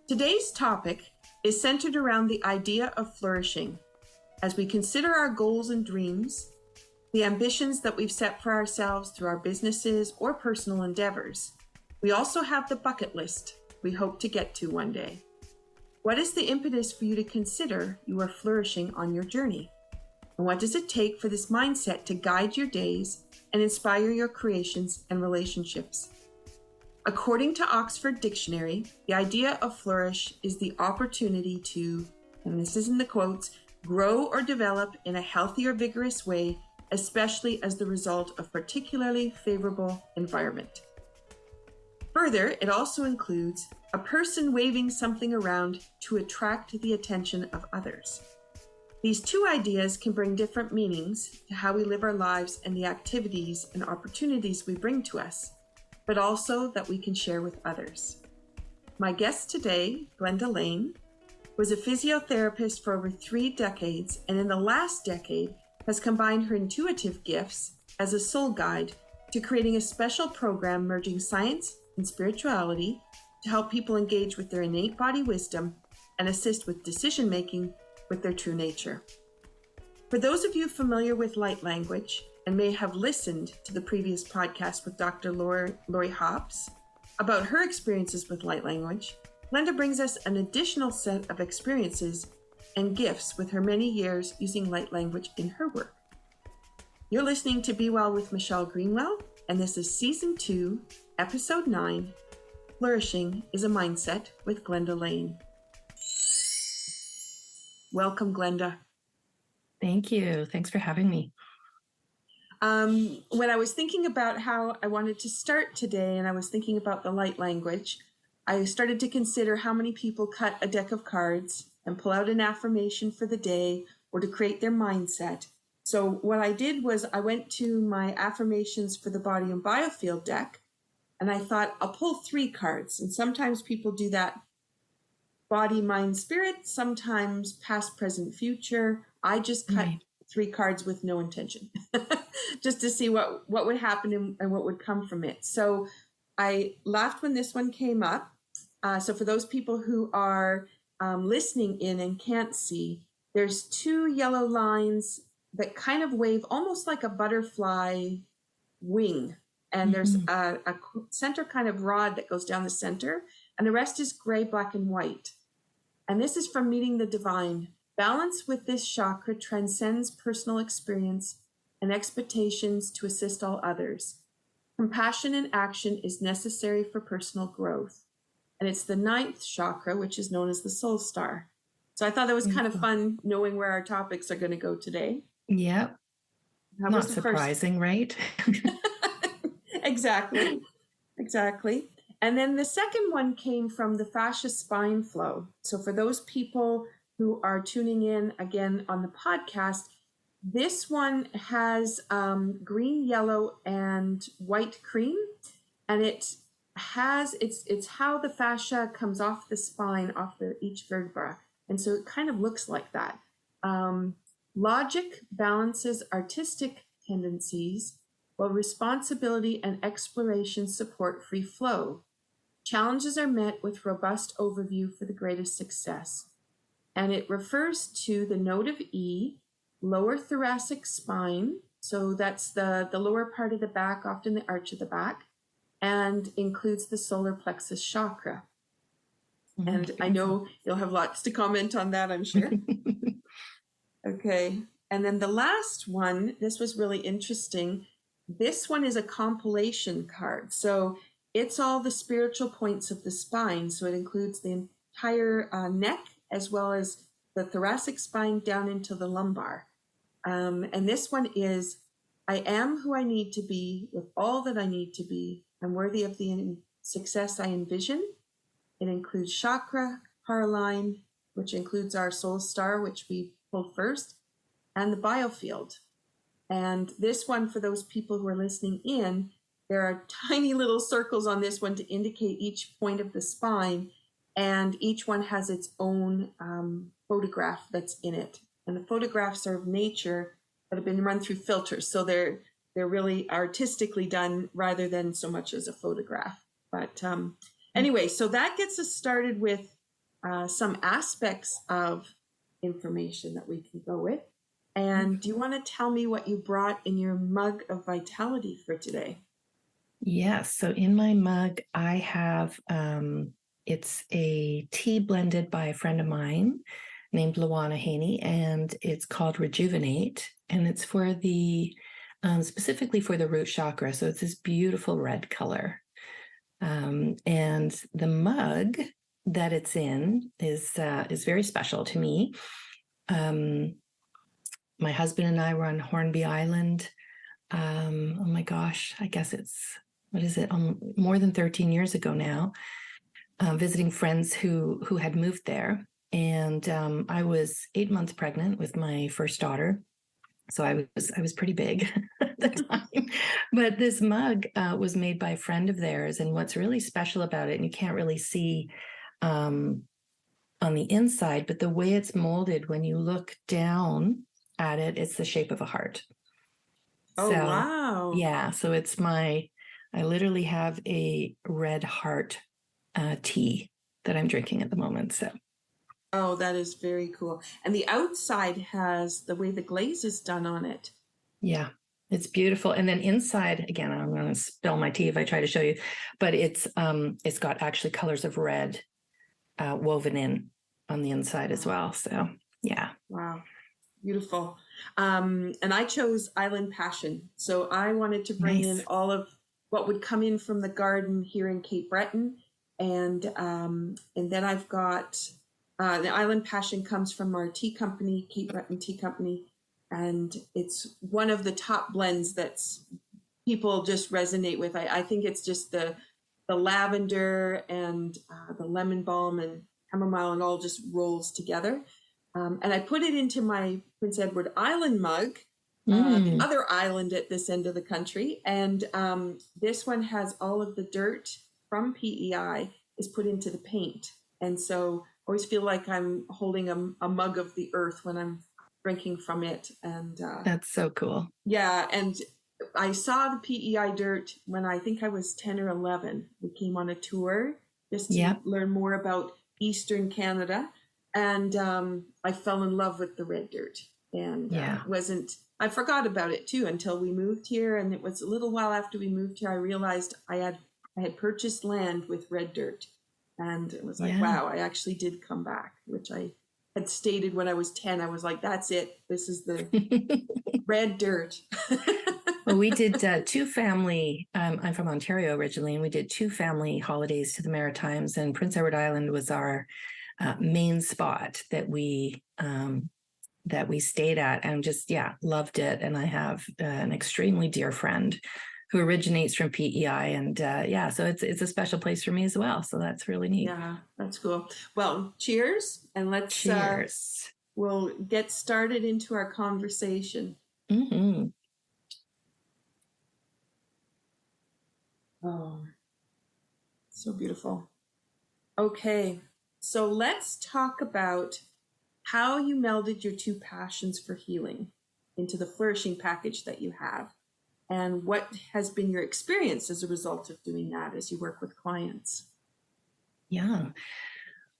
Today's topic is centered around the idea of flourishing. As we consider our goals and dreams, the ambitions that we've set for ourselves through our businesses or personal endeavors, we also have the bucket list we hope to get to one day. What is the impetus for you to consider you are flourishing on your journey? And what does it take for this mindset to guide your days and inspire your creations and relationships? According to Oxford Dictionary, the idea of flourish is the opportunity to, and this is in the quotes, grow or develop in a healthy or vigorous way, especially as the result of particularly favorable environment. Further, it also includes a person waving something around to attract the attention of others. These two ideas can bring different meanings to how we live our lives and the activities and opportunities we bring to us, but also that we can share with others. My guest today, Glenda Lane, was a physiotherapist for over 3 decades, and in the last decade has combined her intuitive gifts as a soul guide to creating a special program merging science and spirituality to help people engage with their innate body wisdom and assist with decision-making with their true nature. For those of you familiar with light language and may have listened to the previous podcast with Dr. Lori Hobbs about her experiences with light language, Glenda brings us an additional set of experiences and gifts with her many years using light language in her work. You're listening to Be Well with Michelle Greenwell, and this is Season 2, Episode 9, Flourishing is a Mindset with Glenda Lane. Welcome, Glenda. Thank you. Thanks for having me. When I was thinking about how I wanted to start today, and I was thinking about the light language, I started to consider how many people cut a deck of cards and pull out an affirmation for the day or to create their mindset. So what I did was I went to my affirmations for the body and biofield deck, and I thought I'll pull 3 cards. And sometimes people do that body, mind, spirit, sometimes past, present, future. I just cut 3 cards with no intention, just to see what would happen and what would come from it. So I laughed when this one came up. So for those people who are listening in and can't see, there's 2 yellow lines that kind of wave almost like a butterfly wing. And there's a center kind of rod that goes down the center, and the rest is gray, black, and white. And this is from Meeting the Divine. Balance with this chakra transcends personal experience and expectations to assist all others. Compassion and action is necessary for personal growth. And it's the 9th chakra, which is known as the soul star. So I thought that was kind of fun knowing where our topics are going to go today. Yep. Not surprising, right? Exactly. And then the second one came from the fascia spine flow. So for those people who are tuning in again on the podcast, this one has green, yellow, and white cream, and it's how the fascia comes off the spine, off each vertebra, and so it kind of looks like that. Logic balances artistic tendencies, while responsibility and exploration support free flow. Challenges are met with robust overview for the greatest success. And it refers to the note of E, lower thoracic spine. So that's the lower part of the back, often the arch of the back, and includes the solar plexus chakra. And I know you'll have lots to comment on that, I'm sure. Okay. And then the last one, this was really interesting. This one is a compilation card. So it's all the spiritual points of the spine. So it includes the entire neck, as well as the thoracic spine down into the lumbar. And this one is, I am who I need to be with all that I need to be. I'm worthy of the success I envision. It includes chakra, heart line, which includes our soul star, which we pulled first, and the biofield. And this one, for those people who are listening in, there are tiny little circles on this one to indicate each point of the spine, and each one has its own photograph that's in it. And the photographs are of nature that have been run through filters, so they're really artistically done rather than so much as a photograph. But anyway, so that gets us started with some aspects of information that we can go with. And do you want to tell me what you brought in your mug of vitality for today? Yes. So in my mug, I have it's a tea blended by a friend of mine named Luana Haney, and it's called Rejuvenate, and it's for the specifically for the root chakra. So it's this beautiful red color, and the mug that it's in is very special to me. My husband and I were on Hornby Island. Oh my gosh, I guess it's, what is it? More than 13 years ago now, visiting friends who had moved there. And I was 8 months pregnant with my first daughter. So I was pretty big at the time. But this mug was made by a friend of theirs. And what's really special about it, and you can't really see on the inside, but the way it's molded, when you look down at it, it's the shape of a heart. Oh, so, wow. Yeah. So it's I literally have a red heart tea that I'm drinking at the moment. So. Oh, that is very cool. And the outside has the way the glaze is done on it. Yeah, it's beautiful. And then inside, again, I'm going to spill my tea if I try to show you, but it's got actually colors of red woven in on the inside as well. So, yeah. Wow. Beautiful. And I chose Island Passion. So I wanted to bring in all of what would come in from the garden here in Cape Breton. And then I've got the Island Passion comes from our tea company, Cape Breton Tea Company. And it's one of the top blends that's people just resonate with. I think it's just the lavender and the lemon balm and chamomile and all just rolls together. And I put it into my Prince Edward Island mug, the other island at this end of the country. And this one has all of the dirt from PEI is put into the paint. And so I always feel like I'm holding a mug of the earth when I'm drinking from it. And that's so cool. Yeah. And I saw the PEI dirt when I think I was 10 or 11. We came on a tour just to learn more about Eastern Canada. And I fell in love with the red dirt, and I forgot about it too until we moved here. And it was a little while after we moved here, I realized I had purchased land with red dirt, and it was like, wow, I actually did come back, which I had stated when I was 10. I was like, that's it. This is the red dirt. Well, we did two family, I'm from Ontario originally, and we did 2 family holidays to the Maritimes, and Prince Edward Island was our main spot that we stayed at, and just loved it. And I have an extremely dear friend who originates from PEI, and so it's a special place for me as well. So that's really neat. Yeah, that's cool. Well, cheers, and let's cheers. We'll get started into our conversation. Mm-hmm. Oh, so beautiful. Okay. So let's talk about how you melded your 2 passions for healing into the Flourishing package that you have, and what has been your experience as a result of doing that as you work with clients. Yeah.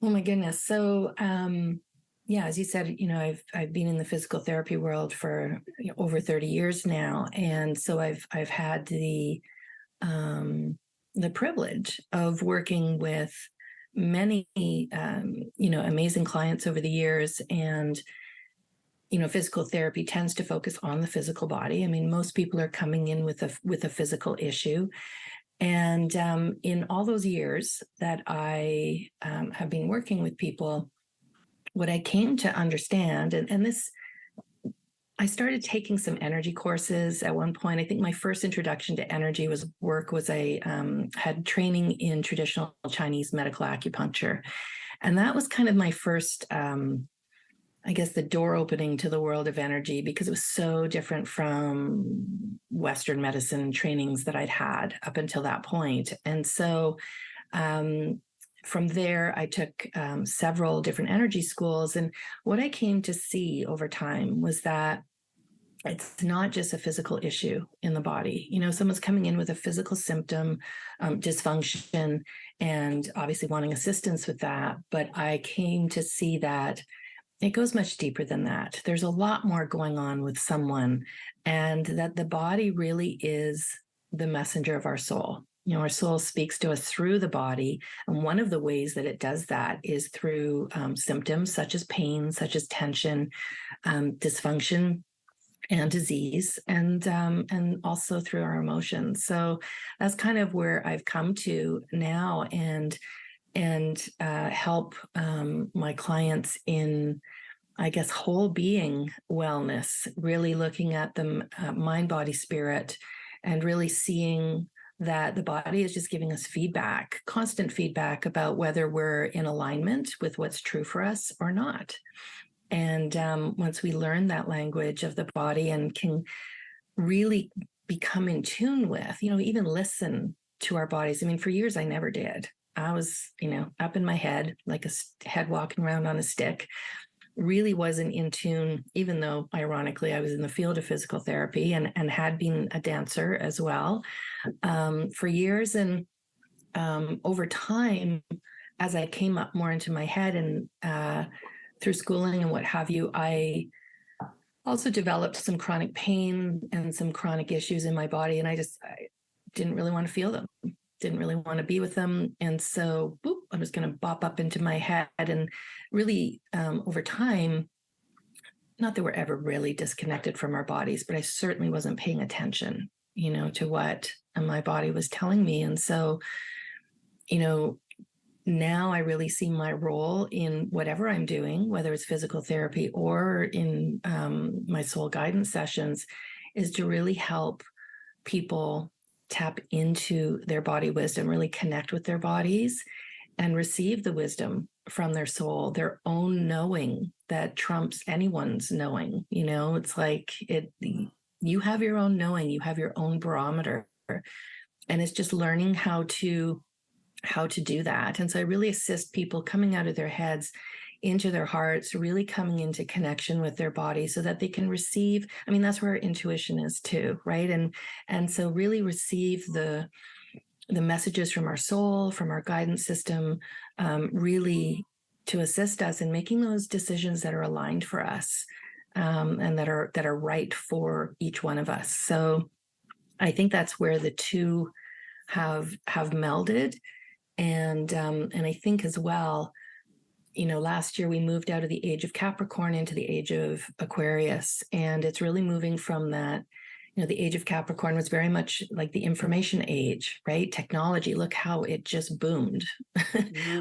Oh my goodness. So, as you said, I've been in the physical therapy world for over 30 years now, and so I've had the privilege of working with many, amazing clients over the years. And, physical therapy tends to focus on the physical body. I mean, most people are coming in with a physical issue. And in all those years that I have been working with people, what I came to understand, and this, I started taking some energy courses at one point. I think my first introduction to energy was I had training in traditional Chinese medical acupuncture. And that was kind of my first, the door opening to the world of energy, because it was so different from Western medicine trainings that I'd had up until that point. And so from there, I took several different energy schools. And what I came to see over time was that it's not just a physical issue in the body. Someone's coming in with a physical symptom, dysfunction, and obviously wanting assistance with that. But I came to see that it goes much deeper than that. There's a lot more going on with someone, and that the body really is the messenger of our soul. Our soul speaks to us through the body. And one of the ways that it does that is through symptoms such as pain, such as tension, dysfunction, and disease, and also through our emotions. So that's kind of where I've come to now, and help my clients in, I guess, whole being wellness, really looking at the mind, body, spirit, and really seeing that the body is just giving us feedback, constant feedback about whether we're in alignment with what's true for us or not. And once we learn that language of the body and can really become in tune with, even listen to our bodies. I mean, for years, I never did. I was, up in my head, like a head walking around on a stick, really wasn't in tune, even though, ironically, I was in the field of physical therapy and had been a dancer as well for years. And over time, as I came up more into my head and through schooling and what have you, I also developed some chronic pain and some chronic issues in my body. And I didn't really want to feel them, didn't really want to be with them. And so, I was going to bop up into my head. And really, over time, not that we're ever really disconnected from our bodies, but I certainly wasn't paying attention, to what my body was telling me. And so, now I really see my role in whatever I'm doing, whether it's physical therapy or in my soul guidance sessions, is to really help people tap into their body wisdom, really connect with their bodies and receive the wisdom from their soul, their own knowing that trumps anyone's knowing. It's like you have your own knowing, you have your own barometer, and it's just learning how to do that. And so I really assist people coming out of their heads into their hearts, really coming into connection with their body so that they can receive. I mean, that's where our intuition is too, right? And so really receive the messages from our soul, from our guidance system, really to assist us in making those decisions that are aligned for us, and that are right for each one of us. So I think that's where the two have melded. And I think as well, last year we moved out of the age of Capricorn into the age of Aquarius, and it's really moving from that. The age of Capricorn was very much like the information age, right? Technology, look how it just boomed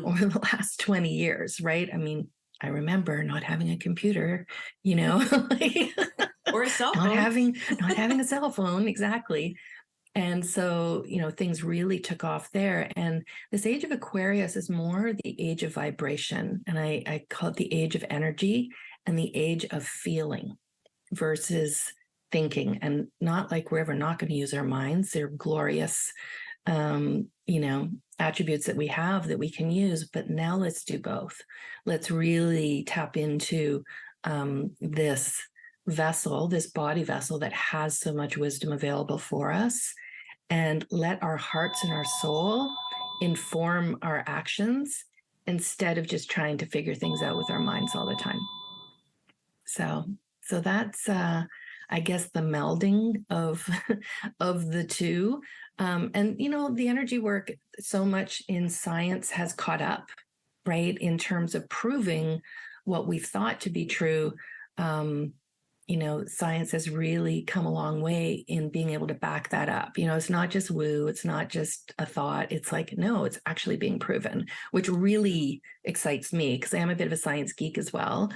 over the last 20 years, right? I mean, I remember not having a computer, or a cell phone. not having a cell phone, exactly. And so, things really took off there. And this age of Aquarius is more the age of vibration. And I call it the age of energy and the age of feeling versus thinking. And not like we're ever not going to use our minds. They're glorious, attributes that we have that we can use. But now let's do both. Let's really tap into this vessel, this body vessel that has so much wisdom available for us, and let our hearts and our soul inform our actions instead of just trying to figure things out with our minds all the time. So that's, I guess, the melding of the two. And, the energy work so much in science has caught up, right? In terms of proving what we thought to be true. Science has really come a long way in being able to back that up. It's not just woo, it's not just a thought. It's like, no, it's actually being proven, which really excites me because I am a bit of a science geek as well.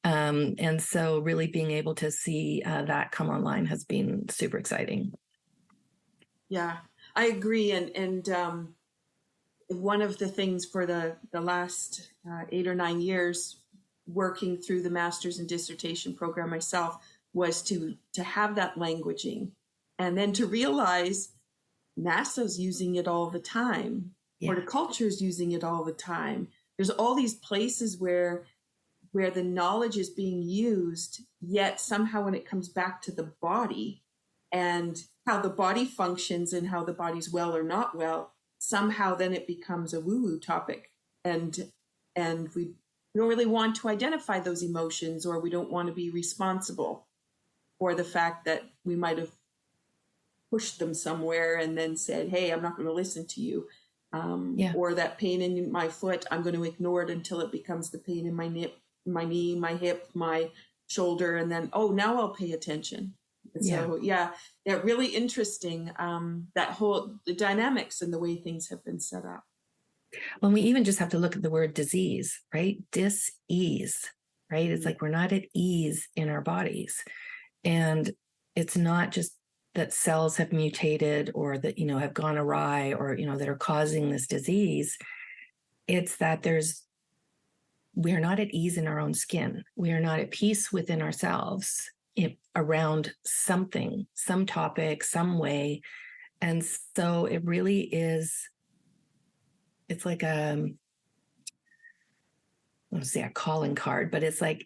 And so really being able to see that come online has been super exciting. Yeah, I agree. And one of the things for the last 8 or 9 years working through the master's and dissertation program myself was to have that languaging, and then to realize NASA's using it all the time. Yeah. Horticulture is using it all the time. There's all these places where where the knowledge is being used, yet somehow when it comes back to the body and how the body functions and how the body's well or not well, somehow then it becomes a woo-woo topic. And we don't really want to identify those emotions, or we don't want to be responsible for the fact that we might have pushed them somewhere and then said, hey, I'm not going to listen to you. Or that pain in my foot, I'm going to ignore it until it becomes the pain in my knee, my hip, my shoulder, and then, oh, now I'll pay attention. And so, really interesting, the dynamics and the way things have been set up. Well, we even just have to look at the word disease, right? Dis-ease, right? It's like we're not at ease in our bodies. And it's not just that cells have mutated or that, have gone awry or, that are causing this disease. It's that we are not at ease in our own skin. We are not at peace within ourselves around something, some topic, some way. And so it really is, it's like I want to say a calling card, but it's like,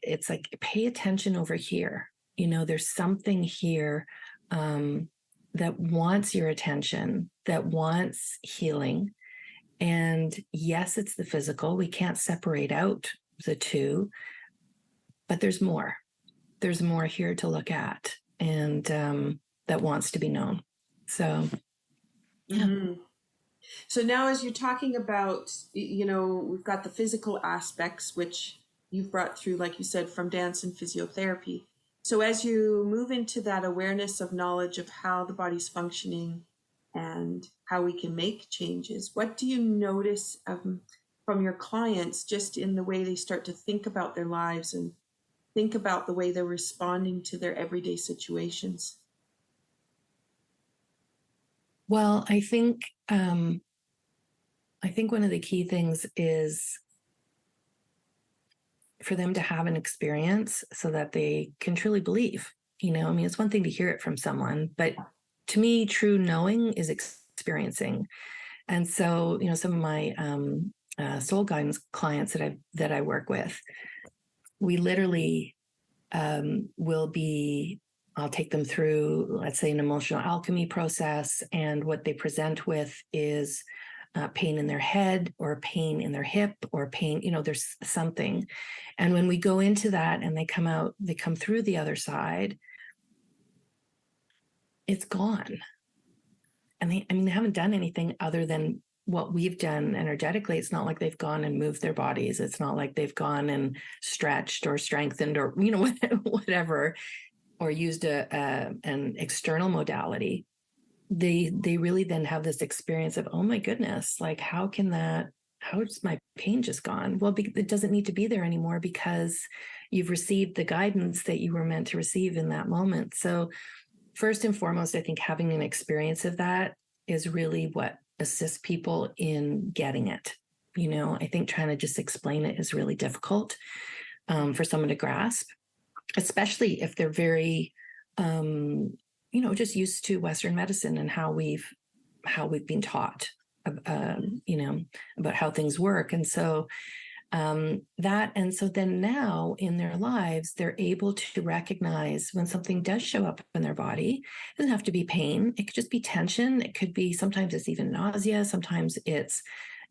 pay attention over here. There's something here that wants your attention, that wants healing. And yes, it's the physical. We can't separate out the two, but there's more. There's more here to look at, and that wants to be known. So, yeah. Mm-hmm. So now as you're talking about, we've got the physical aspects, which you've brought through, like you said, from dance and physiotherapy. So as you move into that awareness of knowledge of how the body's functioning and how we can make changes, what do you notice from your clients just in the way they start to think about their lives and think about the way they're responding to their everyday situations? Well, I think one of the key things is for them to have an experience so that they can truly believe. It's one thing to hear it from someone, but to me, true knowing is experiencing. And so, some of my soul guidance clients that I work with, we literally I'll take them through, let's say, an emotional alchemy process. And what they present with is pain in their head or pain in their hip or pain, there's something. And when we go into that and they come through the other side, it's gone. And they haven't done anything other than what we've done energetically. It's not like they've gone and moved their bodies. It's not like they've gone and stretched or strengthened or, whatever, or used an external modality. They really then have this experience of, oh my goodness, like how is my pain just gone? Well, it doesn't need to be there anymore because you've received the guidance that you were meant to receive in that moment. So first and foremost, I think having an experience of that is really what assists people in getting it. I think trying to just explain it is really difficult for someone to grasp, especially if they're very, just used to Western medicine and how we've been taught, about how things work. And so so then now in their lives, they're able to recognize when something does show up in their body. It doesn't have to be pain. It could just be tension. It could be, sometimes it's even nausea. Sometimes it's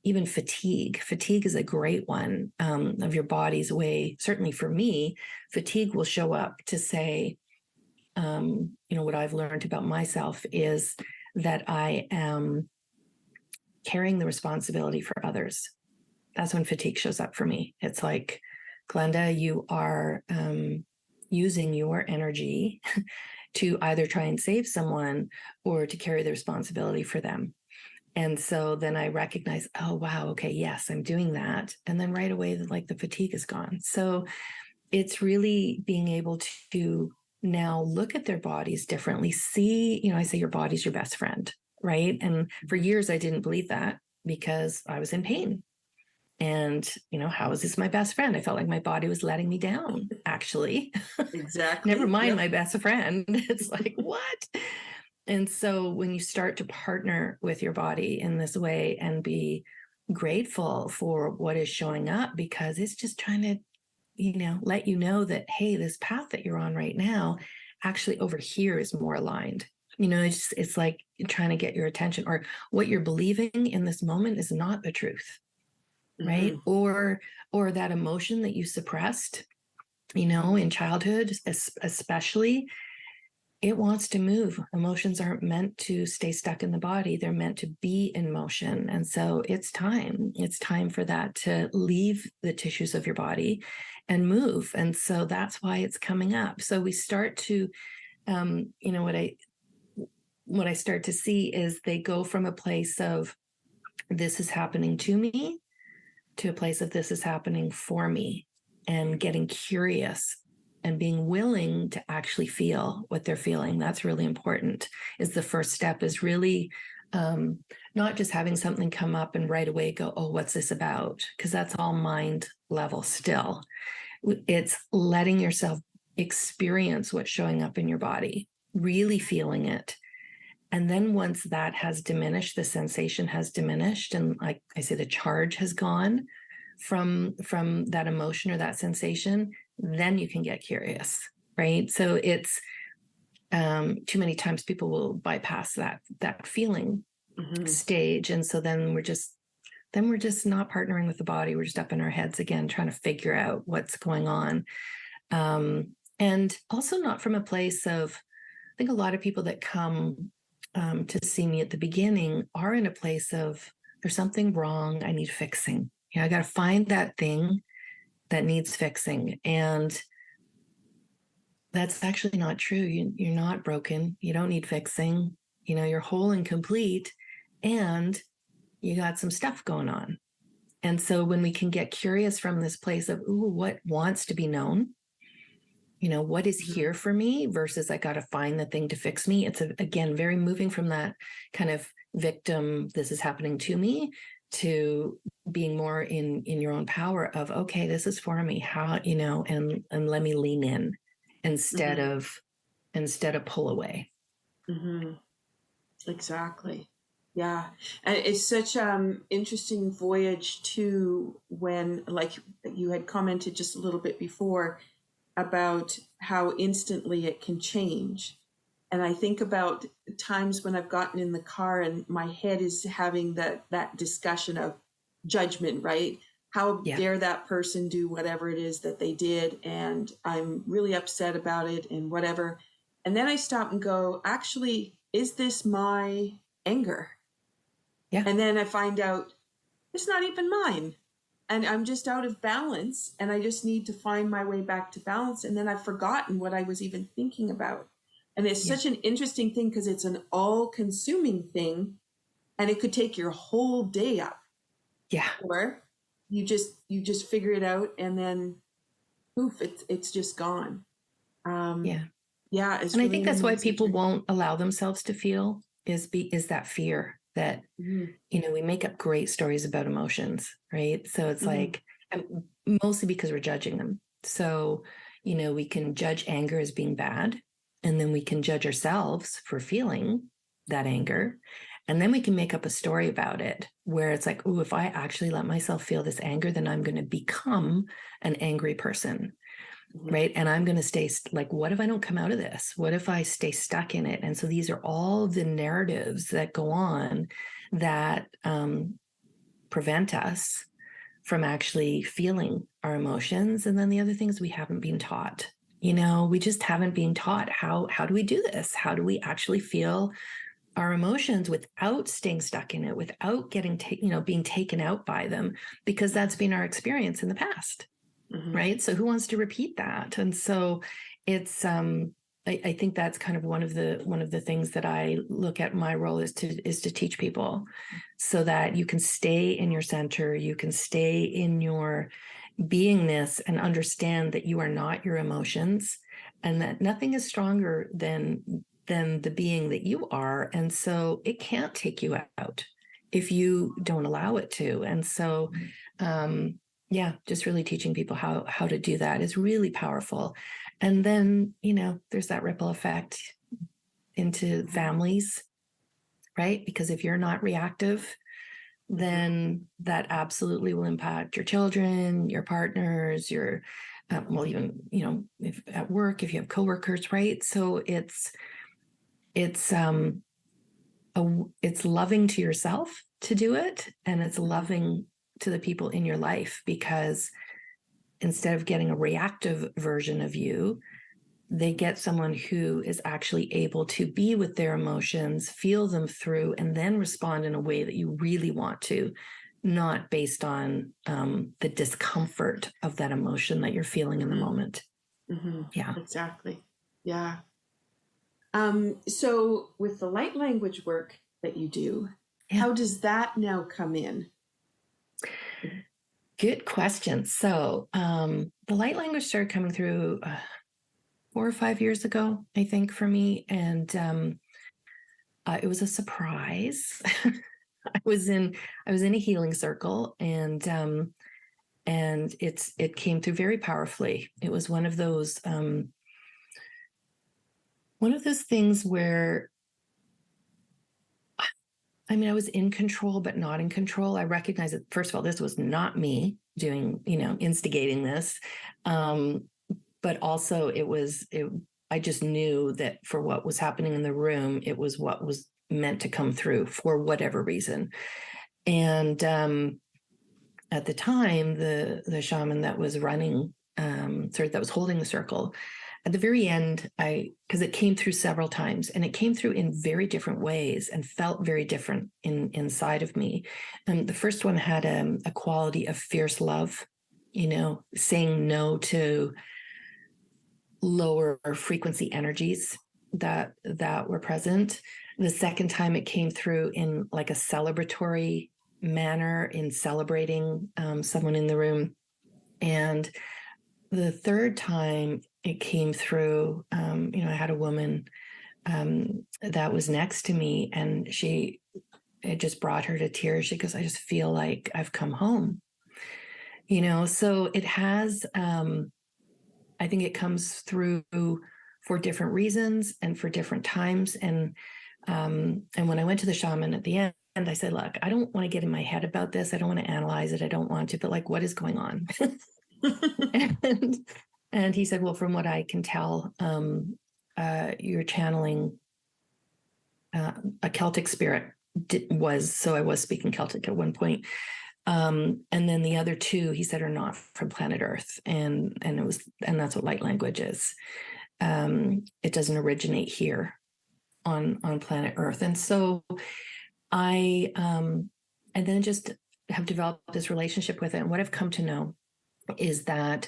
even fatigue. Fatigue is a great one of your body's way. Certainly for me, fatigue will show up to say, what I've learned about myself is that I am carrying the responsibility for others. That's when fatigue shows up for me. It's like, Glenda, you are using your energy to either try and save someone or to carry the responsibility for them. And so then I recognize, oh, wow, okay, yes, I'm doing that. And then right away, the fatigue is gone. So it's really being able to now look at their bodies differently. See, I say your body's your best friend, right? And for years, I didn't believe that because I was in pain. And, how is this my best friend? I felt like my body was letting me down, actually. Exactly. Never mind my best friend. It's like, what? And so when you start to partner with your body in this way and be grateful for what is showing up, because it's just trying to let you know that, hey, this path that you're on right now, actually over here is more aligned. It's like trying to get your attention, or what you're believing in this moment is not the truth, right? Or that emotion that you suppressed, in childhood, especially, it wants to move. Emotions aren't meant to stay stuck in the body. They're meant to be in motion. And so it's time for that to leave the tissues of your body and move. And so that's why it's coming up. So we start to, what I start to see is they go from a place of this is happening to me to a place of this is happening for me, and getting curious and being willing to actually feel what they're feeling. That's really important. Is the first step, is really not just having something come up and right away go, oh, what's this about? Because that's all mind level still. It's letting yourself experience what's showing up in your body, really feeling it. And then once that has diminished, the sensation has diminished, and like I say, the charge has gone from that emotion or that sensation, then you can get curious, right? So it's too many times people will bypass that feeling stage, and so then we're just not partnering with the body. We're just up in our heads again, trying to figure out what's going on, and also not from a place of. I think a lot of people that come to see me at the beginning are in a place of there's something wrong. I need fixing. I got to find that thing that needs fixing. And that's actually not true. You're not broken. You don't need fixing. You're whole and complete, and you got some stuff going on. And so when we can get curious from this place of, ooh, what wants to be known? What is here for me versus I got to find the thing to fix me. It's again, very moving from that kind of victim, this is happening to me, to being more in your own power of, okay, this is for me, how, and let me lean in instead of pull away. Exactly. Yeah. And it's such interesting voyage too, when, like you had commented just a little bit before, about how instantly it can change. And I think about times when I've gotten in the car and my head is having that discussion of judgment, right? How dare that person do whatever it is that they did? And I'm really upset about it and whatever. And then I stop and go, actually, is this my anger? Yeah. And then I find out it's not even mine. And I'm just out of balance, and I just need to find my way back to balance. And then I've forgotten what I was even thinking about. And it's such an interesting thing because it's an all-consuming thing, and it could take your whole day up. Yeah. Or you just figure it out, and then poof, it's just gone. Yeah. It's and really I think that's why people journey. won't allow themselves to feel is that fear that, we make up great stories about emotions, right? So it's like, mostly because we're judging them. So, we can judge anger as being bad, and then we can judge ourselves for feeling that anger. And then we can make up a story about it where it's like, oh, if I actually let myself feel this anger, then I'm going to become an angry person. Right. And I'm going to stay like, what if I don't come out of this? What if I stay stuck in it? And so these are all the narratives that go on that prevent us from actually feeling our emotions. And then the other things we haven't been taught, we just haven't been taught how do we do this? How do we actually feel our emotions without staying stuck in it, without getting, being taken out by them, because that's been our experience in the past. Right. So who wants to repeat that? And so it's, I think that's kind of one of the things that I look at my role is to teach people so that you can stay in your center, you can stay in your beingness and understand that you are not your emotions and that nothing is stronger than the being that you are. And so it can't take you out if you don't allow it to. And so, just really teaching people how to do that is really powerful. And then, there's that ripple effect into families, right? Because if you're not reactive, then that absolutely will impact your children, your partners, your well, even, if at work, if you have coworkers, right? So it's loving to yourself to do it, and it's loving to the people in your life, because instead of getting a reactive version of you, they get someone who is actually able to be with their emotions, feel them through, and then respond in a way that you really want to, not based on the discomfort of that emotion that you're feeling in the moment. Mm-hmm. Yeah. Exactly. Yeah. So with the light language work that you do, how does that now come in? Good question. So the light language started coming through 4 or 5 years ago, I think, for me. And it was a surprise. I was in a healing circle, and it came through very powerfully. It was one of those things where, I mean, I was in control, but not in control. I recognized that, first of all, this was not me doing, instigating this. But also I just knew that for what was happening in the room, it was what was meant to come through for whatever reason. And at the time, the shaman that was running, that was holding the circle, at the very end, because it came through several times, and it came through in very different ways and felt very different inside of me. And the first one had a quality of fierce love, saying no to lower frequency energies that were present. The second time, it came through in like a celebratory manner, in celebrating someone in the room. And the third time it came through, I had a woman that was next to me, and it just brought her to tears. She goes, "I just feel like I've come home." So it has, I think it comes through for different reasons and for different times. And when I went to the shaman at the end, I said, "Look, I don't want to get in my head about this. I don't want to analyze it. I don't want to, but like, what is going on?" and he said, "Well, from what I can tell, you're channeling a Celtic spirit." So I was speaking Celtic at one point. And then the other two, he said, are not from planet Earth. And that's what light language is. It doesn't originate here on planet Earth. And so I and then just have developed this relationship with it. And what I've come to know is that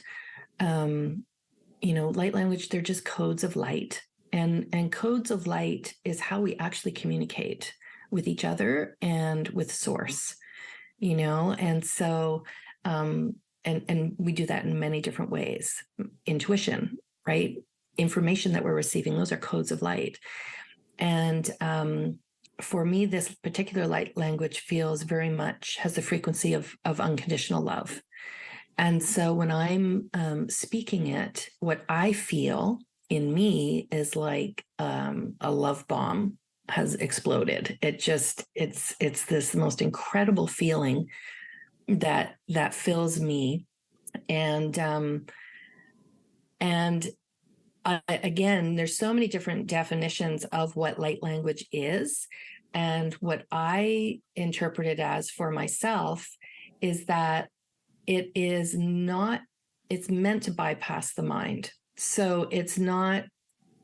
light language, they're just codes of light. And codes of light is how we actually communicate with each other and with source, and so and we do that in many different ways. Intuition, right? Information that we're receiving, those are codes of light. And for me, this particular light language feels very much, has the frequency of unconditional love. And so when I'm speaking it, what I feel in me is like a love bomb has exploded. It's this most incredible feeling that fills me. And again, there's so many different definitions of what light language is. And what I interpret it as for myself is that it's meant to bypass the mind. So it's not,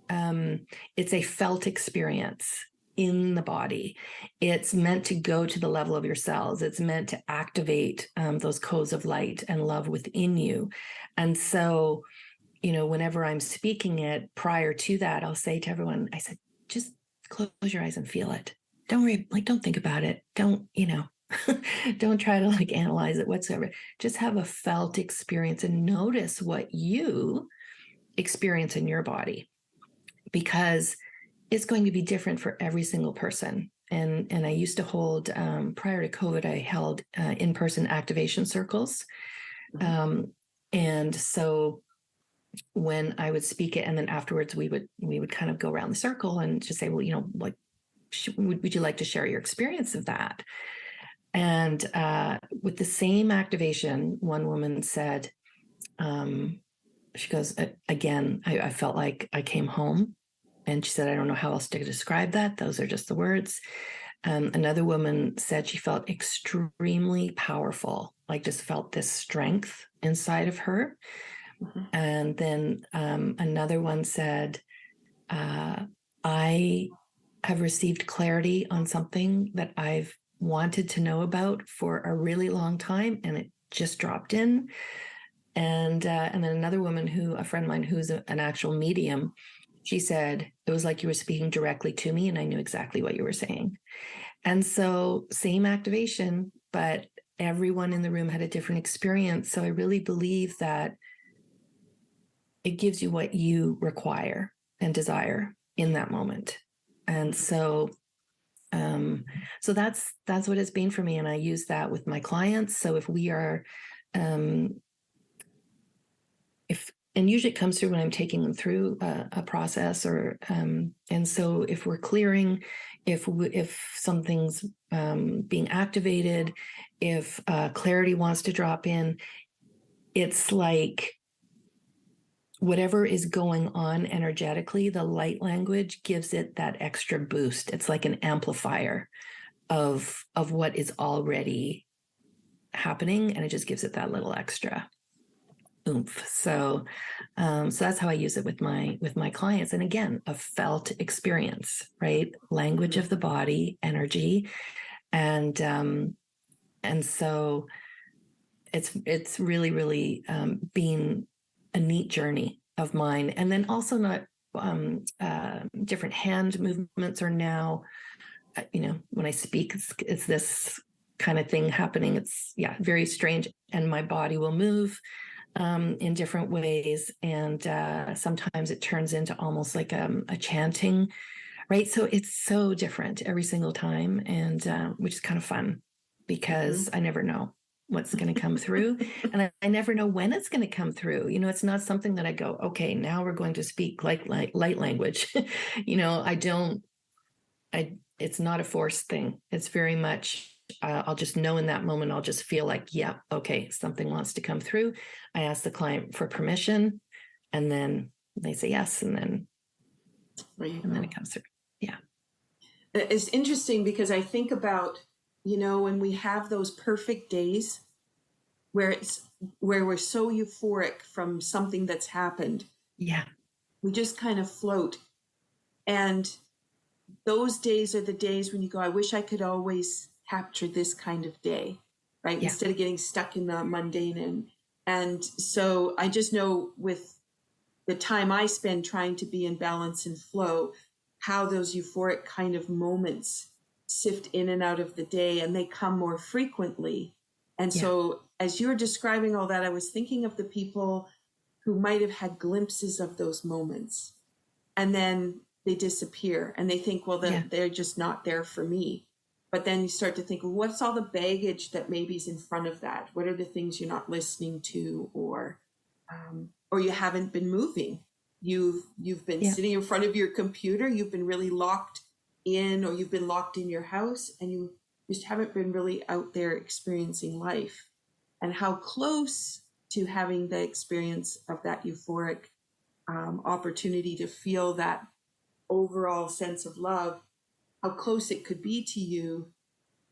it's a felt experience in the body. It's meant to go to the level of your cells. It's meant to activate those codes of light and love within you. And so, whenever I'm speaking it, prior to that, I'll say to everyone, I said, just close your eyes and feel it. Don't worry, don't think about it. Don't, don't try to analyze it whatsoever. Just have a felt experience and notice what you experience in your body, because it's going to be different for every single person. And I used to hold, prior to COVID, I held in-person activation circles. And so when I would speak it, and then afterwards we would kind of go around the circle and just say, well, would you like to share your experience of that? And with the same activation, one woman said, she goes, again, I felt like I came home. And she said, I don't know how else to describe that. Those are just the words. Another woman said she felt extremely powerful, like just felt this strength inside of her. Mm-hmm. And then another one said, I have received clarity on something that I've wanted to know about for a really long time, and it just dropped in. And then another woman a friend of mine who's an actual medium, she said, it was like you were speaking directly to me and I knew exactly what you were saying. And so same activation, but everyone in the room had a different experience. So I really believe that it gives you what you require and desire in that moment. And so that's what it's been for me. And I use that with my clients. So if we are, and usually it comes through when I'm taking them through a process, or and so if we're clearing, if something's being activated, if clarity wants to drop in, it's like whatever is going on energetically, the light language gives it that extra boost. It's like an amplifier of what is already happening, and it just gives it that little extra oomph. So that's how I use it with my clients. And again, a felt experience, right? Language mm-hmm. of the body, energy. And so it's really, really been a neat journey of mine. And then also not different hand movements are now, when I speak, it's this kind of thing happening. It's very strange. And my body will move in different ways. And sometimes it turns into almost like a chanting, right? So it's so different every single time, and which is kind of fun because mm-hmm. I never know what's going to come through. And I never know when it's going to come through. It's not something that I go, okay, now we're going to speak like light language. It's not a forced thing. It's very much, I'll just know in that moment, I'll just feel like, yeah, okay, something wants to come through. I ask the client for permission, and then they say yes, and then it comes through. Yeah. It's interesting because I think about, when we have those perfect days where we're so euphoric from something that's happened. Yeah. We just kind of float. And those days are the days when you go, I wish I could always capture this kind of day, right? Yeah. Instead of getting stuck in the mundane. And so I just know with the time I spend trying to be in balance and flow, how those euphoric kind of moments sift in and out of the day, and they come more frequently. And so as you're describing all that, I was thinking of the people who might have had glimpses of those moments, and then they disappear and they think, well, they're just not there for me. But then you start to think, well, what's all the baggage that maybe is in front of that? What are the things you're not listening to, or you haven't been moving? You've been sitting in front of your computer. You've been really locked in, or you've been locked in your house, and you just haven't been really out there experiencing life. And how close to having the experience of that euphoric opportunity to feel that overall sense of love, how close it could be to you,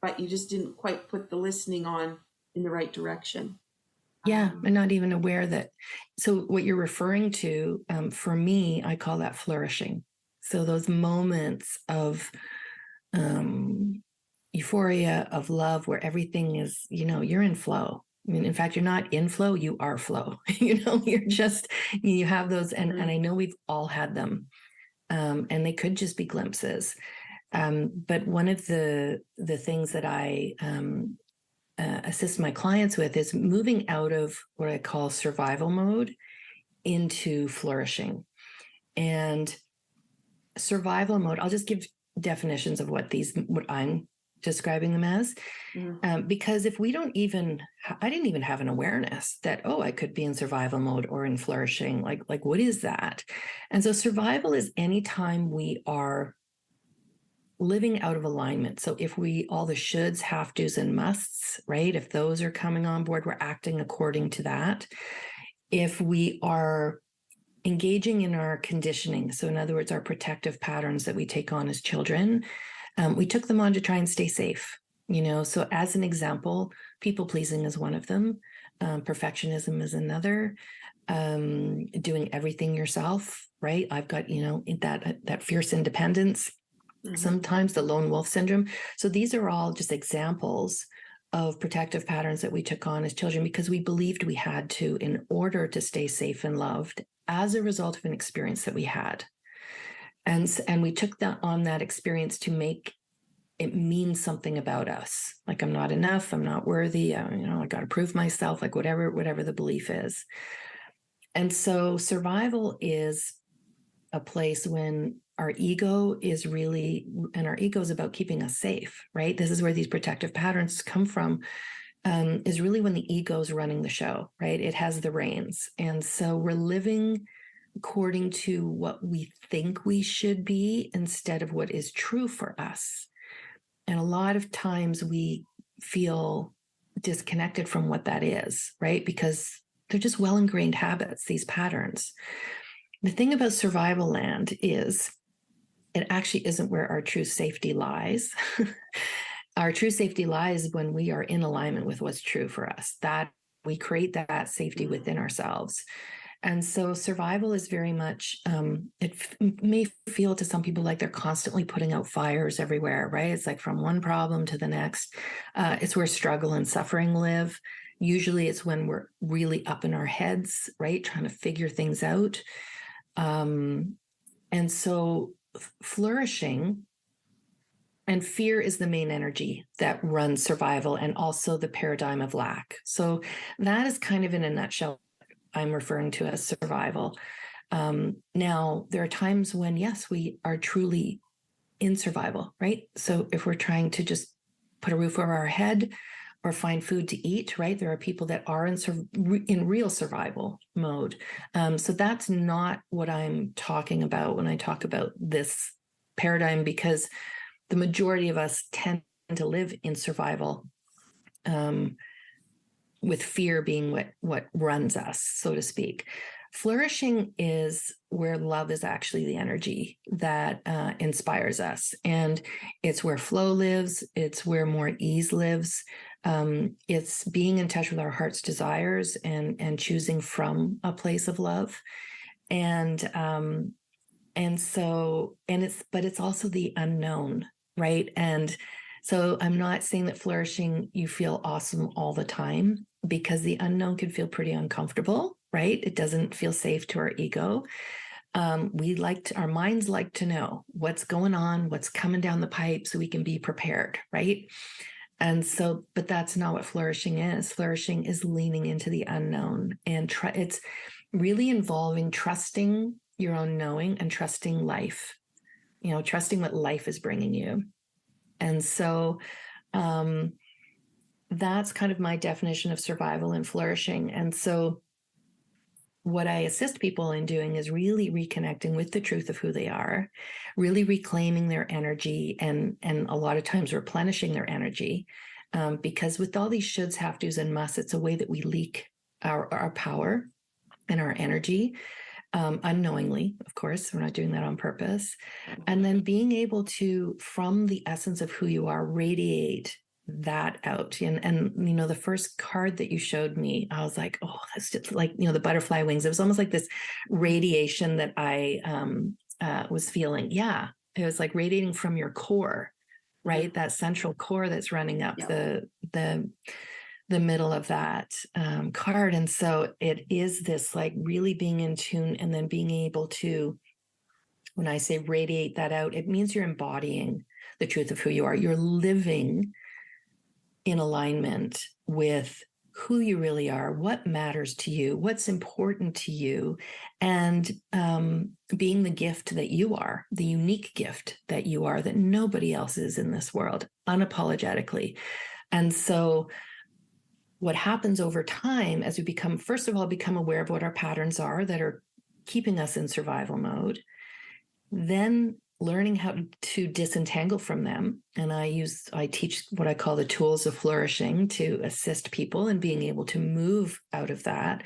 but you just didn't quite put the listening on in the right direction. Yeah, I'm not even aware that. So what you're referring to, for me, I call that flourishing. So those moments of euphoria, of love, where everything is, you're in flow. I mean, in fact, you're not in flow, you are flow. You're just, you have those, and I know we've all had them. And they could just be glimpses. But one of the things that I assist my clients with is moving out of what I call survival mode into flourishing. And survival mode, I'll just give definitions of what I'm describing them as. Because if we don't even, I didn't even have an awareness that, I could be in survival mode or in flourishing. Like what is that? And so survival is anytime we are living out of alignment. So if all the shoulds, have tos, and musts, right? If those are coming on board, we're acting according to that. if we are engaging in our conditioning, so in other words, our protective patterns that we take on as children, we took them on to try and stay safe. So as an example, people pleasing is one of them. Perfectionism is another. Doing everything yourself, right? I've got, that fierce independence, sometimes the lone wolf syndrome. So these are all just examples of protective patterns that we took on as children because we believed we had to in order to stay safe and loved as a result of an experience that we had. And we took that experience to make it mean something about us. Like, I'm not enough, I'm not worthy, I got to prove myself, like whatever the belief is. And so survival is a place when our ego is about keeping us safe, right? This is where these protective patterns come from, is really when the ego is running the show, right? It has the reins. And so we're living according to what we think we should be instead of what is true for us. And a lot of times we feel disconnected from what that is, right? Because they're just well-ingrained habits, these patterns. The thing about survival land is it actually isn't where our true safety lies. Our true safety lies when we are in alignment with what's true for us, that we create that safety within ourselves. And so survival is very much, it may feel to some people like they're constantly putting out fires everywhere, right? It's like from one problem to the next. It's where struggle and suffering live. Usually it's when we're really up in our heads, right? Trying to figure things out. And so flourishing and fear is the main energy that runs survival and also the paradigm of lack. So that is kind of in a nutshell I'm referring to as survival. Now, there are times when, yes, we are truly in survival, right? So if we're trying to just put a roof over our head or find food to eat, right? There are people that are in real survival mode. So that's not what I'm talking about when I talk about this paradigm, because the majority of us tend to live in survival, with fear being what runs us, so to speak. Flourishing is where love is actually the energy that inspires us. And it's where flow lives. It's where more ease lives. It's being in touch with our heart's desires and choosing from a place of love. But it's also the unknown, right? And so I'm not saying that flourishing, you feel awesome all the time, because the unknown can feel pretty uncomfortable, right? It doesn't feel safe to our ego. Our minds like to know what's going on, what's coming down the pipe, so we can be prepared, right? And so, but that's not what flourishing is. Flourishing is leaning into the unknown, and it's really involving trusting your own knowing and trusting life, trusting what life is bringing you. And so, that's kind of my definition of survival and flourishing. And so what I assist people in doing is really reconnecting with the truth of who they are, really reclaiming their energy, and a lot of times replenishing their energy, because with all these shoulds, have tos, and musts, it's a way that we leak our power and our energy, unknowingly, of course. We're not doing that on purpose. And then being able to, from the essence of who you are, radiate that out. And the first card that you showed me, I was like, oh, that's just like, the butterfly wings. It was almost like this radiation that I was feeling. Yeah. It was like radiating from your core, right? That central core that's running up the middle of that card. And so it is this like really being in tune, and then being able to, when I say radiate that out, it means you're embodying the truth of who you are. You're living in alignment with who you really are, what matters to you, what's important to you, and being the gift that you are, the unique gift that you are, that nobody else is in this world, unapologetically. And so what happens over time, as we become aware of what our patterns are that are keeping us in survival mode, then learning how to disentangle from them. And I teach what I call the tools of flourishing to assist people in being able to move out of that.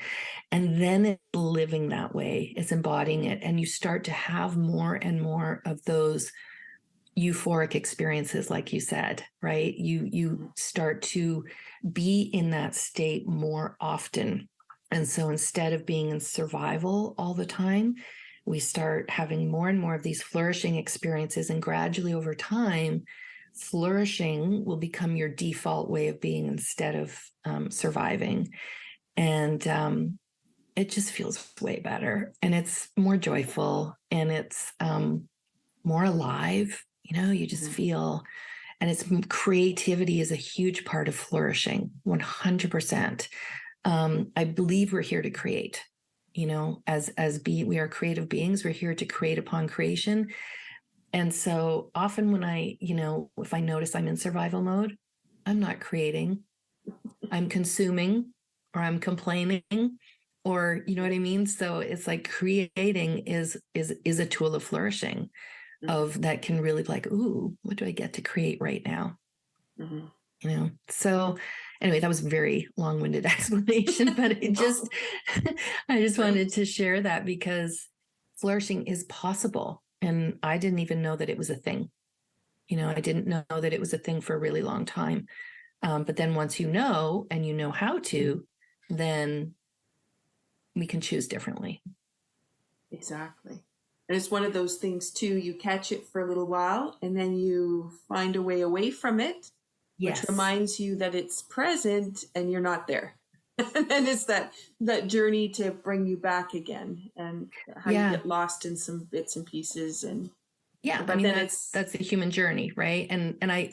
And then it's living that way, it's embodying it. And you start to have more and more of those euphoric experiences, like you said, right? You start to be in that state more often. And so instead of being in survival all the time, we start having more and more of these flourishing experiences. And gradually over time, flourishing will become your default way of being instead of surviving. And it just feels way better. And it's more joyful, and it's more alive. You just feel, and it's creativity is a huge part of flourishing, 100%. I believe we're here to create, we are creative beings. We're here to create upon creation. And so often when if I notice I'm in survival mode, I'm not creating, I'm consuming, or I'm complaining, or, you know what I mean? So it's like creating is a tool of flourishing, of that can really be like, ooh, what do I get to create right now? So anyway, that was a very long-winded explanation, but I just wanted to share that because flourishing is possible. And I didn't even know that it was a thing. I didn't know that it was a thing for a really long time. But then once you know, and you know how to, then we can choose differently. Exactly. And it's one of those things too, you catch it for a little while and then you find a way away from it, Yes. which reminds you that it's present and you're not there. And then it's that journey to bring you back again, and how you get lost in some bits and pieces. And but then that's the human journey, right? And I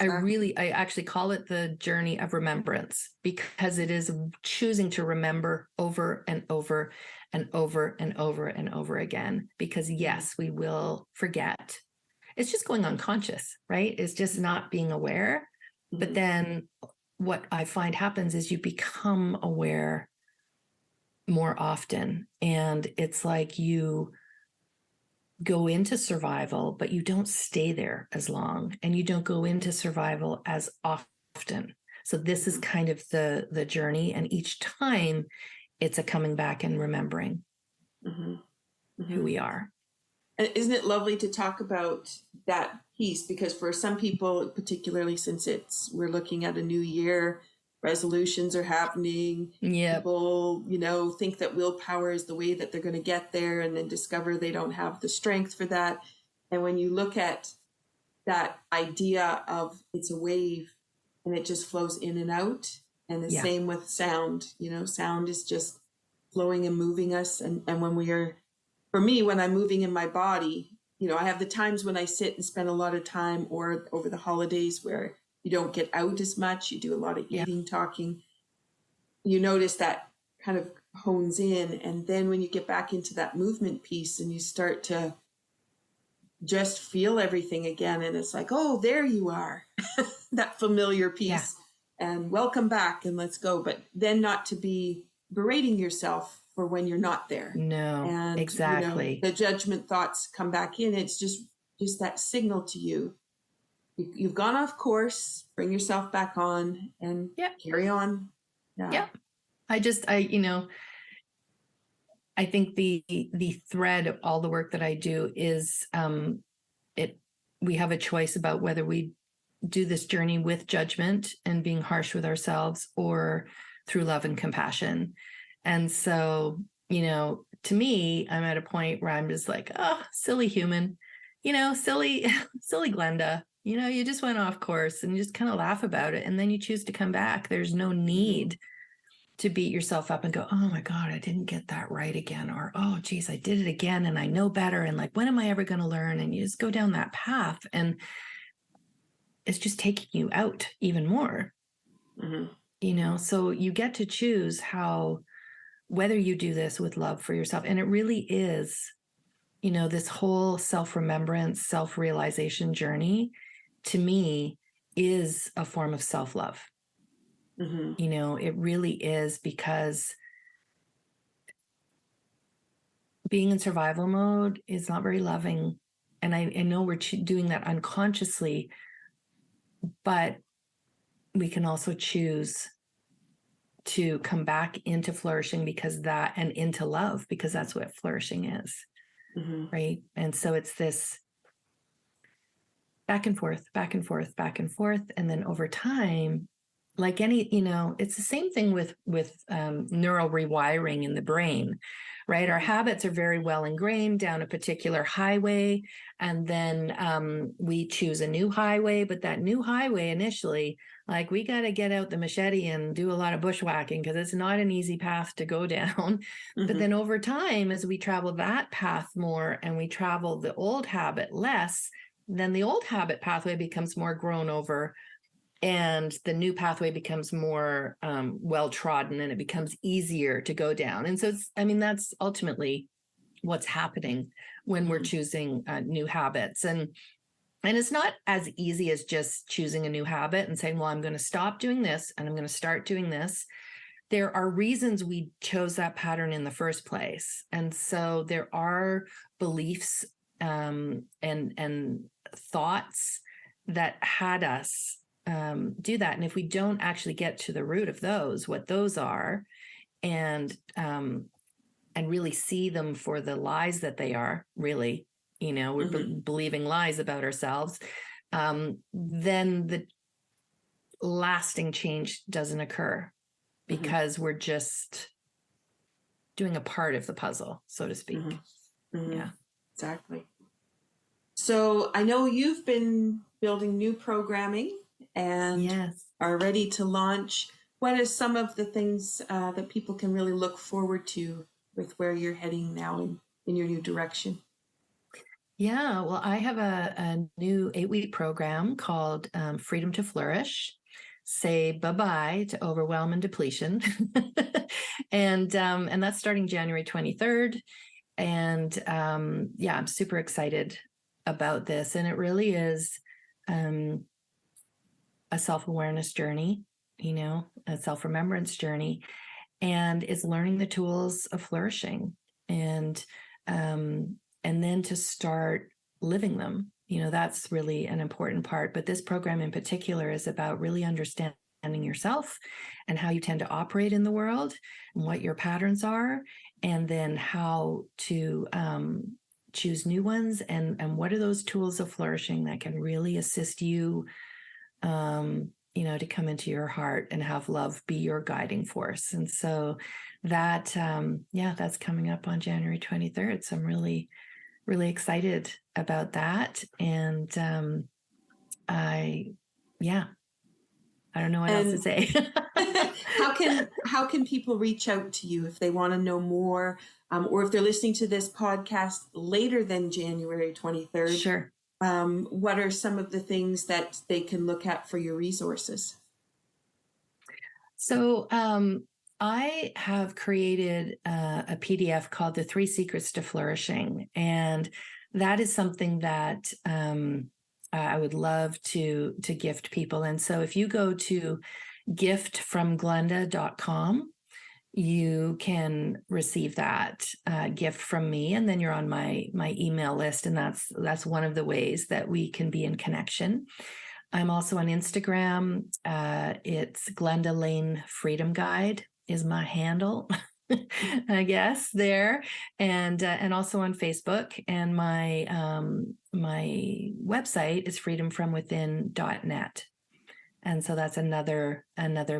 actually call it the journey of remembrance, because it is choosing to remember over and over and over and over and over again. Because yes, we will forget. It's just going unconscious, right? It's just not being aware. But then what I find happens is you become aware more often, and it's like you go into survival, but you don't stay there as long, and you don't go into survival as often. So this is kind of the journey, and each time it's a coming back and remembering who we are. And isn't it lovely to talk about that piece? Because for some people, particularly since we're looking at a new year, resolutions are happening. Yep. People, think that willpower is the way that they're going to get there, and then discover they don't have the strength for that. And when you look at that idea of it's a wave and it just flows in and out, and the same with sound, sound is just flowing and moving us. And when for me, when I'm moving in my body, I have the times when I sit and spend a lot of time, or over the holidays where you don't get out as much, you do a lot of eating, talking. You notice that kind of hones in. And then when you get back into that movement piece and you start to just feel everything again, and it's like, oh, there you are, that familiar piece, and welcome back, and let's go. But then not to be berating yourself for when you're not there. No, and exactly. The judgment thoughts come back in. It's just that signal to you. You've gone off course, bring yourself back on, and carry on. I think the thread of all the work that I do is we have a choice about whether we do this journey with judgment and being harsh with ourselves, or through love and compassion. And so, to me, I'm at a point where I'm just like, oh, silly human, silly Glenda, you just went off course, and you just kind of laugh about it. And then you choose to come back. There's no need to beat yourself up and go, oh my God, I didn't get that right again. Or, oh geez, I did it again and I know better. And like, when am I ever going to learn? And you just go down that path, and it's just taking you out even more, so you get to choose whether you do this with love for yourself. And it really is, this whole self-remembrance, self-realization journey, to me, is a form of self-love. It really is, because being in survival mode is not very loving And I know we're doing that unconsciously, but we can also choose to come back into flourishing and into love, because that's what flourishing is. Mm-hmm. Right. And so it's this back and forth, back and forth, back and forth. And then over time, like any, it's the same thing with neural rewiring in the brain, right? Our habits are very well ingrained down a particular highway, and then we choose a new highway. But that new highway initially, like, we got to get out the machete and do a lot of bushwhacking, because it's not an easy path to go down. Mm-hmm. But then over time, as we travel that path more and we travel the old habit less, then the old habit pathway becomes more grown over, and the new pathway becomes more well-trodden, and it becomes easier to go down. And so that's ultimately what's happening when we're choosing new habits. And it's not as easy as just choosing a new habit and saying, well, I'm going to stop doing this and I'm going to start doing this. There are reasons we chose that pattern in the first place. And so there are beliefs and thoughts that had us do that. And if we don't actually get to the root of those, what those are, and really see them for the lies that they are, really, we're believing lies about ourselves, then the lasting change doesn't occur, because we're just doing a part of the puzzle, so to speak. Yeah, exactly. So I know you've been building new programming and are ready to launch. What are some of the things that people can really look forward to with where you're heading now in your new direction? Yeah, well, I have a new 8-week program called Freedom to Flourish. Say bye-bye to overwhelm and depletion. And that's starting January 23rd. And I'm super excited about this. And it really is a self-awareness journey, a self-remembrance journey, and it's learning the tools of flourishing, and then to start living them. That's really an important part. But this program in particular is about really understanding yourself and how you tend to operate in the world, and what your patterns are, and then how to choose new ones, and what are those tools of flourishing that can really assist you to come into your heart and have love be your guiding force. And so that that's coming up on January 23rd. So I'm really, really excited about that. And I don't know what else to say. How can people reach out to you if they want to know more, or if they're listening to this podcast later than January 23rd? Sure. What are some of the things that they can look at for your resources? So I have created a PDF called The 3 Secrets to Flourishing. And that is something that I would love to gift people. And so if you go to giftfromglenda.com, you can receive that gift from me, and then you're on my email list, and that's one of the ways that we can be in connection. I'm also on Instagram. It's Glenda Lane Freedom Guide is my handle, I guess, there, and also on Facebook. And my my website is freedomfromwithin.net, and so that's another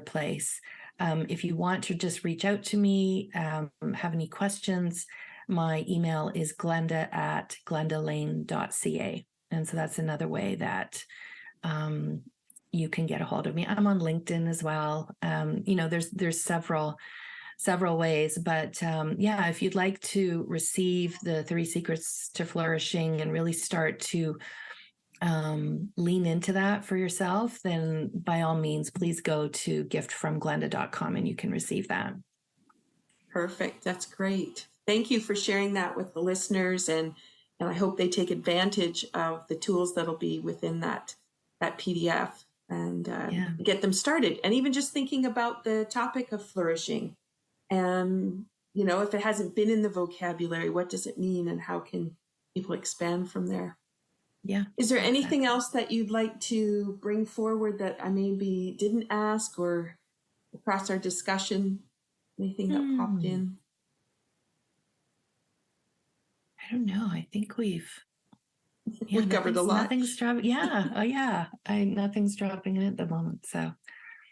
place. If you want to just reach out to me, have any questions, my email is glenda@glendalane.ca. And so that's another way that you can get a hold of me. I'm on LinkedIn as well. There's several ways, but if you'd like to receive the 3 Secrets to Flourishing and really start to lean into that for yourself, then by all means, please go to giftfromglenda.com and you can receive that. Perfect. That's great. Thank you for sharing that with the listeners, and I hope they take advantage of the tools that'll be within that PDF and get them started. And even just thinking about the topic of flourishing, and if it hasn't been in the vocabulary, what does it mean, and how can people expand from there? Yeah. Is there anything else that you'd like to bring forward that I maybe didn't ask, or across our discussion, anything that popped in? I don't know. I think we've We covered a lot. Nothing's dropping. Yeah. Oh yeah. Nothing's dropping in at the moment. So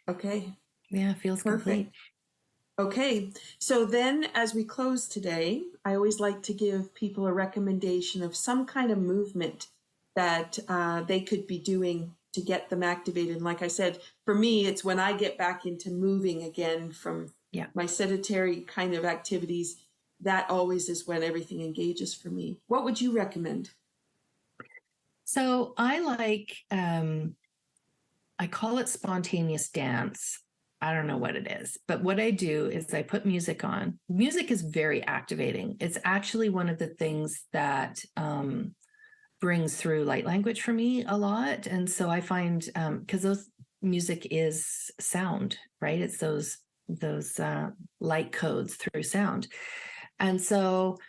okay. Yeah, it feels Perfect. complete. Okay. So then as we close today, I always like to give people a recommendation of some kind of movement that they could be doing to get them activated. And like I said, for me, it's when I get back into moving again from my sedentary kind of activities, that always is when everything engages for me. What would you recommend? So I like, I call it spontaneous dance. I don't know what it is, but what I do is I put music on. Music is very activating. It's actually one of the things that brings through light language for me a lot. And so I find, because those music is sound, right? It's those light codes through sound. And so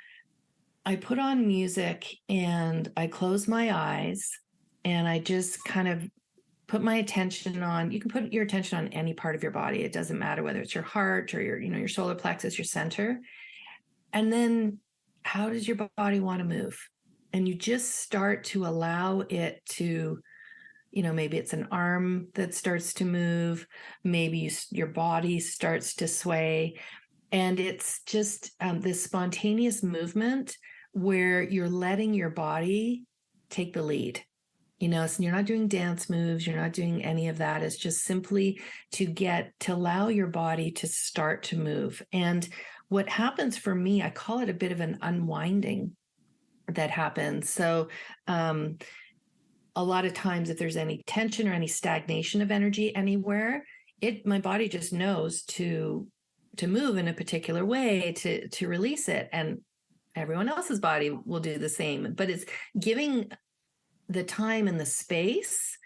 I put on music and I close my eyes and I just kind of put my attention on, you can put your attention on any part of your body. It doesn't matter whether it's your heart or your solar plexus, your center. And then how does your body want to move? And you just start to allow it to, maybe it's an arm that starts to move. Maybe your body starts to sway. And it's just this spontaneous movement where you're letting your body take the lead. So you're not doing dance moves. You're not doing any of that. It's just simply to allow your body to start to move. And what happens for me, I call it a bit of an unwinding that happens. So a lot of times if there's any tension or any stagnation of energy anywhere, my body just knows to move in a particular way to release it. And everyone else's body will do the same. But it's giving the time and the space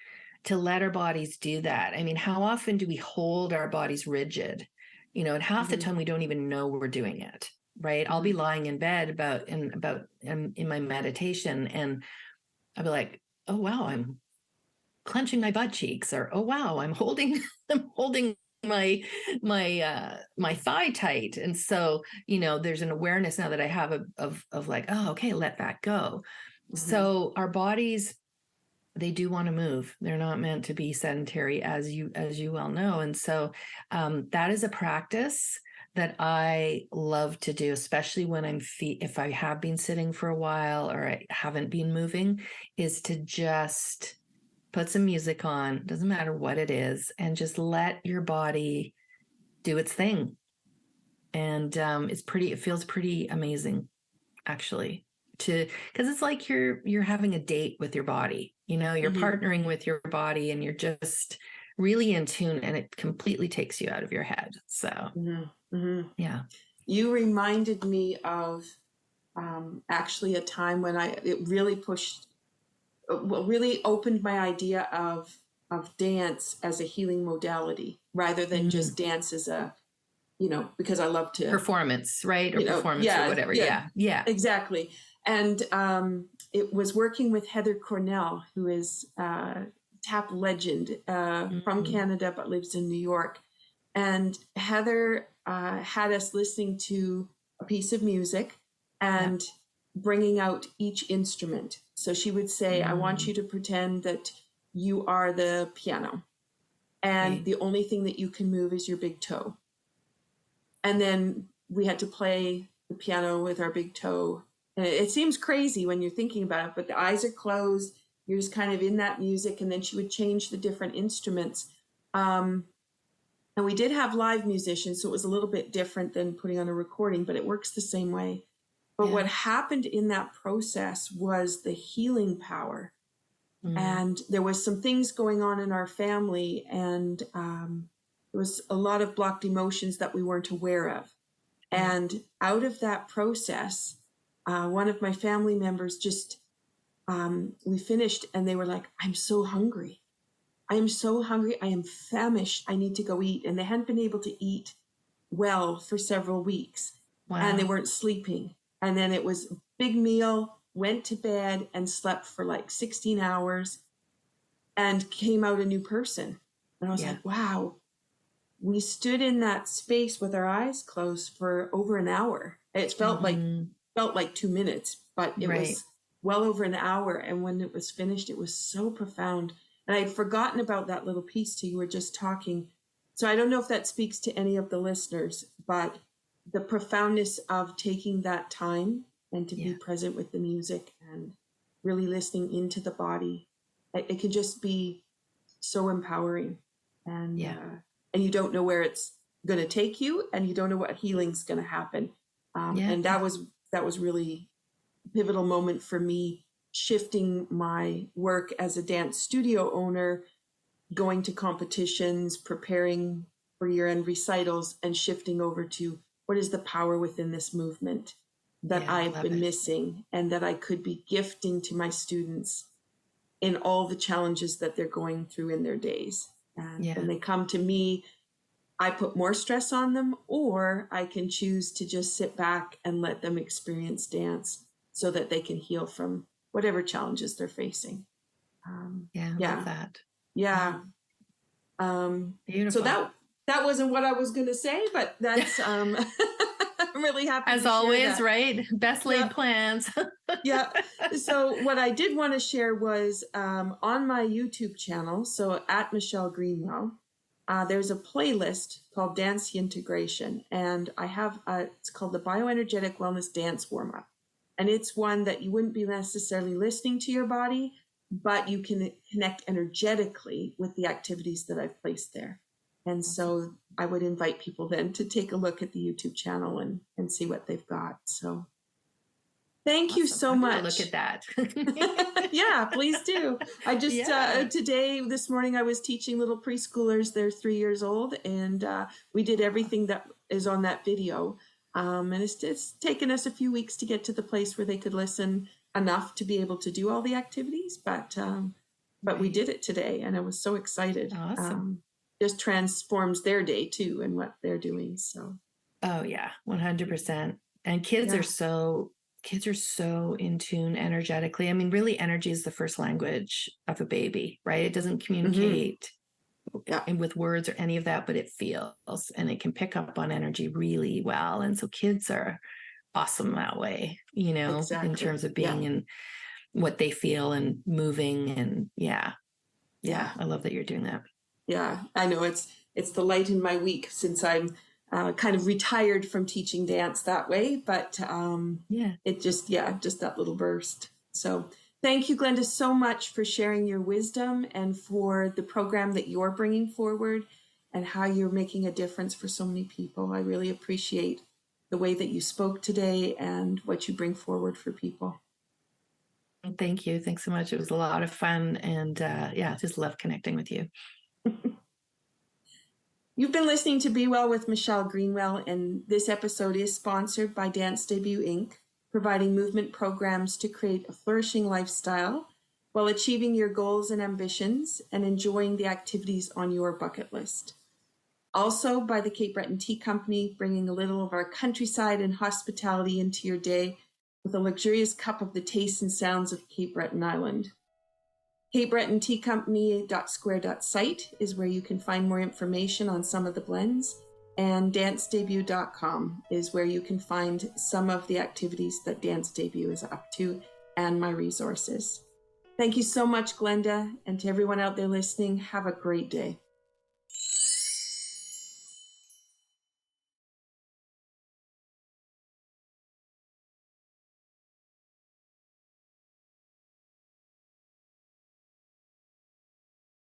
to let our bodies do that. I mean, how often do we hold our bodies rigid? And half the time we don't even know we're doing it, right? I'll be lying in bed in my meditation, and I'll be like, oh wow, I'm clenching my butt cheeks, or oh wow, I'm holding my thigh tight. And so there's an awareness now that I have of like, oh, okay, let that go. So our bodies, they do want to move. They're not meant to be sedentary, as you well know. And so that is a practice that I love to do, especially when if I have been sitting for a while or I haven't been moving, is to just put some music on, doesn't matter what it is, and just let your body do its thing. And it feels pretty amazing, actually, because it's like you're having a date with your body. You're partnering with your body, and you're just really in tune, and it completely takes you out of your head. So yeah, you reminded me of actually a time when it really really opened my idea of dance as a healing modality rather than just dance as a, because I love to performance, right? Or performance or whatever. Yeah. Exactly. And it was working with Heather Cornell, who is a tap legend from Canada, but lives in New York. And Heather had us listening to a piece of music and bringing out each instrument. So she would say, I want you to pretend that you are the piano. And the only thing that you can move is your big toe. And then we had to play the piano with our big toe. And it seems crazy when you're thinking about it, but the eyes are closed. You're just kind of in that music. And then she would change the different instruments. And we did have live musicians, so it was a little bit different than putting on a recording, but it works the same way. But what happened in that process was the healing power. And there was some things going on in our family, and there was a lot of blocked emotions that we weren't aware of. And out of that process, one of my family members just, we finished, and they were like, I'm so hungry. I am so hungry. I am famished. I need to go eat. And they hadn't been able to eat well for several weeks. Wow. And they weren't sleeping. And then it was a big meal, went to bed and slept for like 16 hours and came out a new person. And I was like, wow, we stood in that space with our eyes closed for over an hour. It felt like 2 minutes, but it was well over an hour. And when it was finished, it was so profound. And I had forgotten about that little piece till you were just talking. So I don't know if that speaks to any of the listeners, but the profoundness of taking that time and to be present with the music and really listening into the body. It can just be so empowering. And you don't know where it's going to take you, and you don't know what healing's going to happen. And that was really a pivotal moment for me, shifting my work as a dance studio owner, going to competitions, preparing for year-end recitals, and shifting over to what is the power within this movement that I've been missing, and that I could be gifting to my students in all the challenges that they're going through in their days. And when they come to me, I put more stress on them, or I can choose to just sit back and let them experience dance so that they can heal from whatever challenges they're facing. I love that. Yeah. Beautiful. So that wasn't what I was going to say, but that's, I'm really happy. As always, right? Best laid plans. So what I did want to share was on my YouTube channel, so at Michelle Greenwell, there's a playlist called Dance Integration. And I have, it's called the Bioenergetic Wellness Dance Warm-Up. And it's one that you wouldn't be necessarily listening to your body, but you can connect energetically with the activities that I've placed there. And so I would invite people then to take a look at the YouTube channel and see what they've got. So thank you so much. Look at that. Yeah, please do. I just, this morning I was teaching little preschoolers. They're 3 years old, and we did everything that is on that video. And it's taken us a few weeks to get to the place where they could listen enough to be able to do all the activities. But we did it today, and I was so excited. Awesome. Just transforms their day too, and what they're doing. So. Oh yeah, 100%. And kids are so in tune energetically. I mean, really, energy is the first language of a baby, right? It doesn't communicate with words or any of that, but it feels, and it can pick up on energy really well. And so kids are awesome that way, in terms of being in what they feel and moving. And I love that you're doing that. Yeah, I know it's the light in my week, since I'm kind of retired from teaching dance that way. But it just that little burst. So thank you, Glenda, so much for sharing your wisdom and for the program that you're bringing forward and how you're making a difference for so many people. I really appreciate the way that you spoke today and what you bring forward for people. Thank you. Thanks so much. It was a lot of fun. And just love connecting with you. You've been listening to Be Well with Michelle Greenwell, and this episode is sponsored by Dance Debut Inc., providing movement programs to create a flourishing lifestyle while achieving your goals and ambitions and enjoying the activities on your bucket list. Also by the Cape Breton Tea Company, bringing a little of our countryside and hospitality into your day with a luxurious cup of the tastes and sounds of Cape Breton Island. Cape Breton Tea Company.square.site is where you can find more information on some of the blends, and dancedebut.com is where you can find some of the activities that Dance Debut is up to and my resources. Thank you so much, Glenda, and to everyone out there listening, have a great day.